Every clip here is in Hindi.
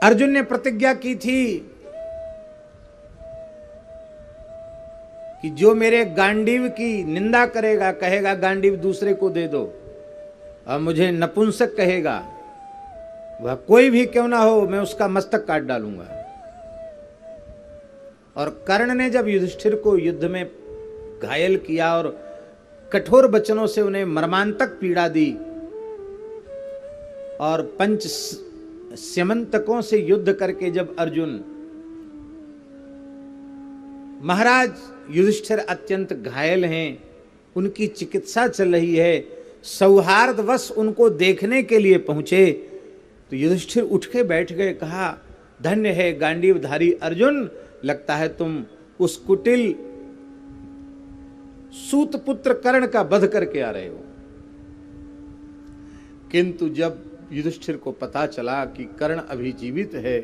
अर्जुन ने प्रतिज्ञा की थी कि जो मेरे गांडीव की निंदा करेगा, कहेगा गांडीव दूसरे को दे दो, और मुझे नपुंसक कहेगा, वह कोई भी क्यों ना हो, मैं उसका मस्तक काट डालूंगा। और कर्ण ने जब युधिष्ठिर को युद्ध में घायल किया और कठोर वचनों से उन्हें मर्मांतक पीड़ा दी, और पंच स्यमंतकों से युद्ध करके जब अर्जुन, महाराज युधिष्ठिर अत्यंत घायल हैं, उनकी चिकित्सा चल रही है, सौहार्दवश उनको देखने के लिए पहुंचे, तो युधिष्ठिर उठ के बैठ गए। कहा, धन्य है गांडीवधारी अर्जुन, लगता है तुम उस कुटिल सूतपुत्र कर्ण का वध करके आ रहे हो। किंतु जब युधिष्ठिर को पता चला कि कर्ण अभी जीवित है,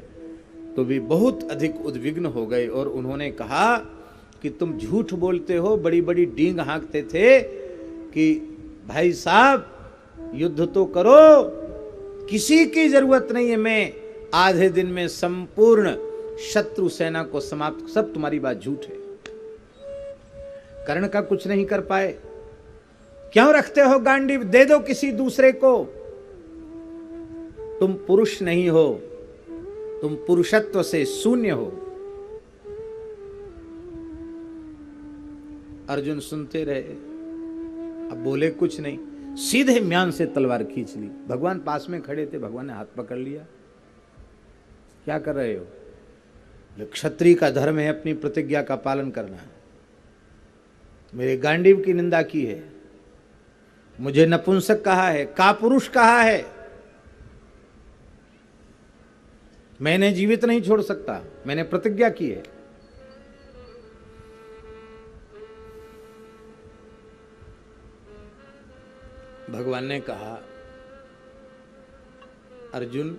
तो वे बहुत अधिक उद्विग्न हो गए और उन्होंने कहा कि तुम झूठ बोलते हो, बड़ी बड़ी डींग हाँकते थे कि भाई साहब युद्ध तो करो, किसी की जरूरत नहीं है, मैं आधे दिन में संपूर्ण शत्रु सेना को समाप्त, सब तुम्हारी बात झूठ है। कर्ण का कुछ नहीं कर पाए, क्यों रखते हो गांडीव, दे दो किसी दूसरे को। तुम पुरुष नहीं हो, तुम पुरुषत्व से शून्य हो। अर्जुन सुनते रहे, अब बोले कुछ नहीं, सीधे म्यान से तलवार खींच ली। भगवान पास में खड़े थे, भगवान ने हाथ पकड़ लिया। क्या कर रहे हो? क्षत्रिय का धर्म है अपनी प्रतिज्ञा का पालन करना। मेरे गांडीव की निंदा की है, मुझे नपुंसक कहा है, कापुरुष कहा है, मैंने जीवित नहीं छोड़ सकता, मैंने प्रतिज्ञा की है। भगवान ने कहा, अर्जुन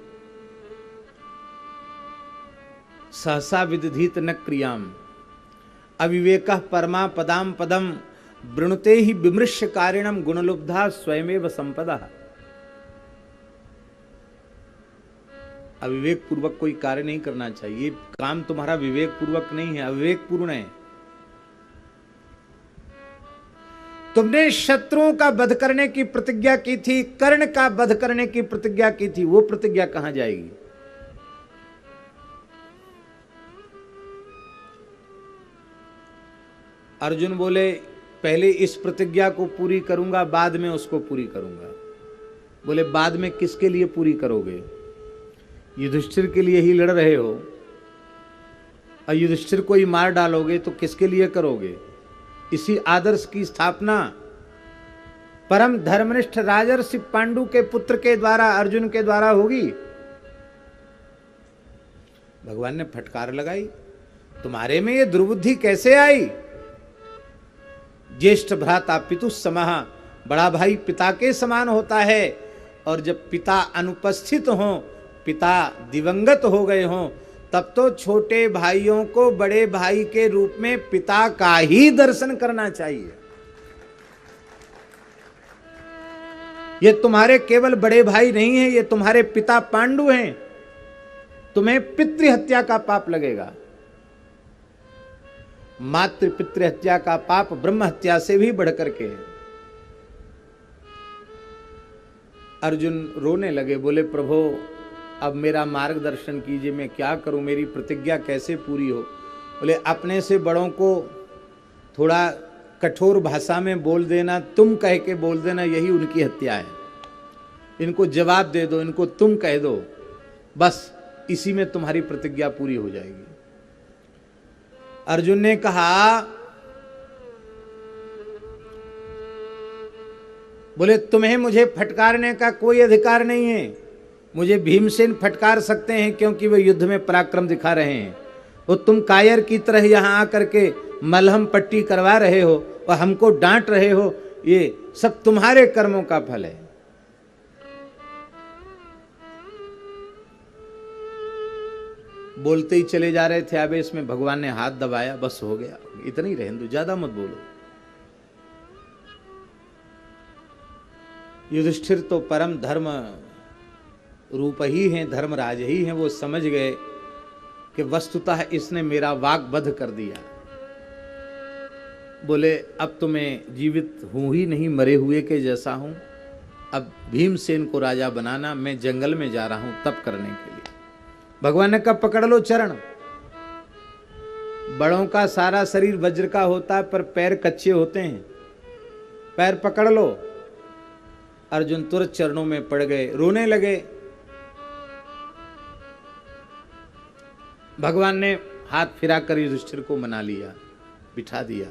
सहसा विदधीत न क्रियाम अविवेकः परमा पदाम पदम वृणुते ही विमृश्य कारिणम गुणलुब्धा स्वयमेव संपदा। अविवेक पूर्वक कोई कार्य नहीं करना चाहिए। काम तुम्हारा विवेक पूर्वक नहीं है, अविवेक पूर्ण है। तुमने शत्रुओं का वध करने की प्रतिज्ञा की थी, कर्ण का वध करने की प्रतिज्ञा की थी, वो प्रतिज्ञा कहां जाएगी? अर्जुन बोले, पहले इस प्रतिज्ञा को पूरी करूंगा, बाद में उसको पूरी करूंगा। बोले, बाद में किसके लिए पूरी करोगे? युधिष्ठिर के लिए ही लड़ रहे हो, और युधिष्ठिर को ही मार डालोगे तो किसके लिए करोगे? इसी आदर्श की स्थापना परम धर्मनिष्ठ राजर्षि पांडु के पुत्र के द्वारा, अर्जुन के द्वारा होगी। भगवान ने फटकार लगाई, तुम्हारे में ये दुर्बुद्धि कैसे आई? ज्येष्ठ भ्राता पितु समः, बड़ा भाई पिता के समान होता है, और जब पिता अनुपस्थित हों, पिता दिवंगत हो गए हों, तब तो छोटे भाइयों को बड़े भाई के रूप में पिता का ही दर्शन करना चाहिए। ये तुम्हारे केवल बड़े भाई नहीं हैं, ये तुम्हारे पिता पांडु हैं। तुम्हें पितृ हत्या का पाप लगेगा। मातृ पितृ हत्या का पाप ब्रह्म हत्या से भी बढ़कर के है। अर्जुन रोने लगे, बोले, प्रभु अब मेरा मार्गदर्शन कीजिए, मैं क्या करूं, मेरी प्रतिज्ञा कैसे पूरी हो? बोले, अपने से बड़ों को थोड़ा कठोर भाषा में बोल देना, तुम कह के बोल देना, यही उनकी हत्या है। इनको जवाब दे दो, इनको तुम कह दो, बस इसी में तुम्हारी प्रतिज्ञा पूरी हो जाएगी। अर्जुन ने कहा, बोले, तुम्हें मुझे फटकारने का कोई अधिकार नहीं है। मुझे भीमसेन फटकार सकते हैं क्योंकि वे युद्ध में पराक्रम दिखा रहे हैं, और तुम कायर की तरह यहां आकर के मलहम पट्टी करवा रहे हो और हमको डांट रहे हो, ये सब तुम्हारे कर्मों का फल है। बोलते ही चले जा रहे थे, आवेश में भगवान ने हाथ दबाया, बस हो गया, इतना ही रहने दो, ज्यादा मत बोलो। युधिष्ठिर तो परम धर्म रूप ही हैं, धर्मराज ही हैं, वो समझ गए कि वस्तुतः इसने मेरा वाग्बध कर दिया। बोले अब तो मैं जीवित हूं ही नहीं, मरे हुए के जैसा हूं। अब भीमसेन को राजा बनाना, मैं जंगल में जा रहा हूं तप करने के लिए। भगवान ने कहा पकड़ लो चरण। बड़ों का सारा शरीर वज्र का होता है पर पैर कच्चे होते हैं, पैर पकड़ लो। अर्जुन तुरंत चरणों में पड़ गए, रोने लगे। भगवान ने हाथ फिराकर युधिष्ठिर को मना लिया, बिठा दिया।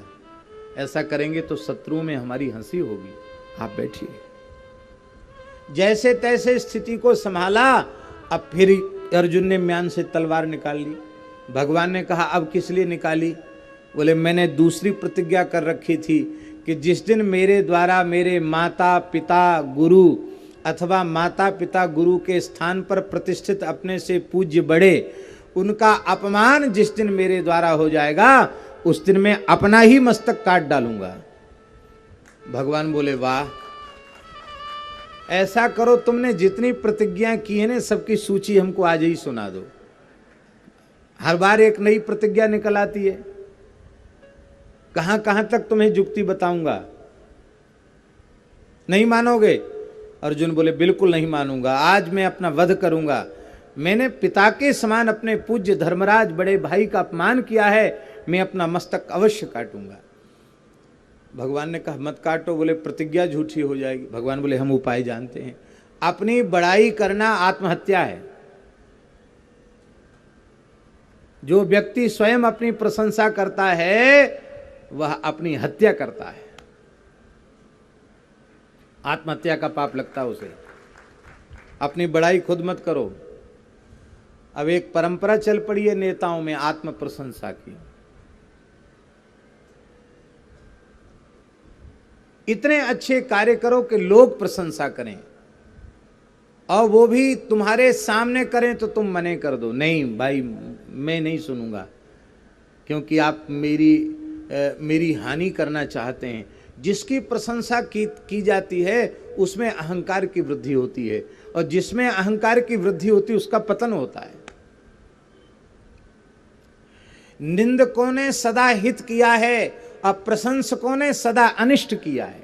ऐसा करेंगे तो शत्रुओं में हमारी हंसी होगी, आप बैठिए। जैसे तैसे स्थिति को संभाला। अब फिर अर्जुन ने म्यान से तलवार निकाल ली। भगवान ने कहा अब किस लिए निकाली? बोले मैंने दूसरी प्रतिज्ञा कर रखी थी कि जिस दिन मेरे द्वारा मेरे माता पिता गुरु अथवा माता पिता गुरु के स्थान पर प्रतिष्ठित अपने से पूज्य बड़े, उनका अपमान जिस दिन मेरे द्वारा हो जाएगा उस दिन मैं अपना ही मस्तक काट डालूंगा। भगवान बोले वाह, ऐसा करो तुमने जितनी प्रतिज्ञा की है ना सबकी सूची हमको आज ही सुना दो। हर बार एक नई प्रतिज्ञा निकल आती है, कहां कहां तक तुम्हें जुक्ति बताऊंगा। नहीं मानोगे? अर्जुन बोले बिल्कुल नहीं मानूंगा, आज मैं अपना वध करूंगा। मैंने पिता के समान अपने पूज्य धर्मराज बड़े भाई का अपमान किया है, मैं अपना मस्तक अवश्य काटूंगा। भगवान ने कहा मत काटो। बोले प्रतिज्ञा झूठी हो जाएगी। भगवान बोले हम उपाय जानते हैं। अपनी बड़ाई करना आत्महत्या है। जो व्यक्ति स्वयं अपनी प्रशंसा करता है वह अपनी हत्या करता है, आत्महत्या का पाप लगता है उसे। अपनी बड़ाई खुद मत करो। अब एक परंपरा चल पड़ी है नेताओं में आत्म प्रशंसा की। इतने अच्छे कार्य करो कि लोग प्रशंसा करें, और वो भी तुम्हारे सामने करें तो तुम मने कर दो, नहीं भाई मैं नहीं सुनूंगा, क्योंकि आप मेरी हानि करना चाहते हैं। जिसकी प्रशंसा की जाती है उसमें अहंकार की वृद्धि होती है, और जिसमें अहंकार की वृद्धि होती है उसका पतन होता है। निंदकों ने सदा हित किया है और प्रशंसकों ने सदा अनिष्ट किया है।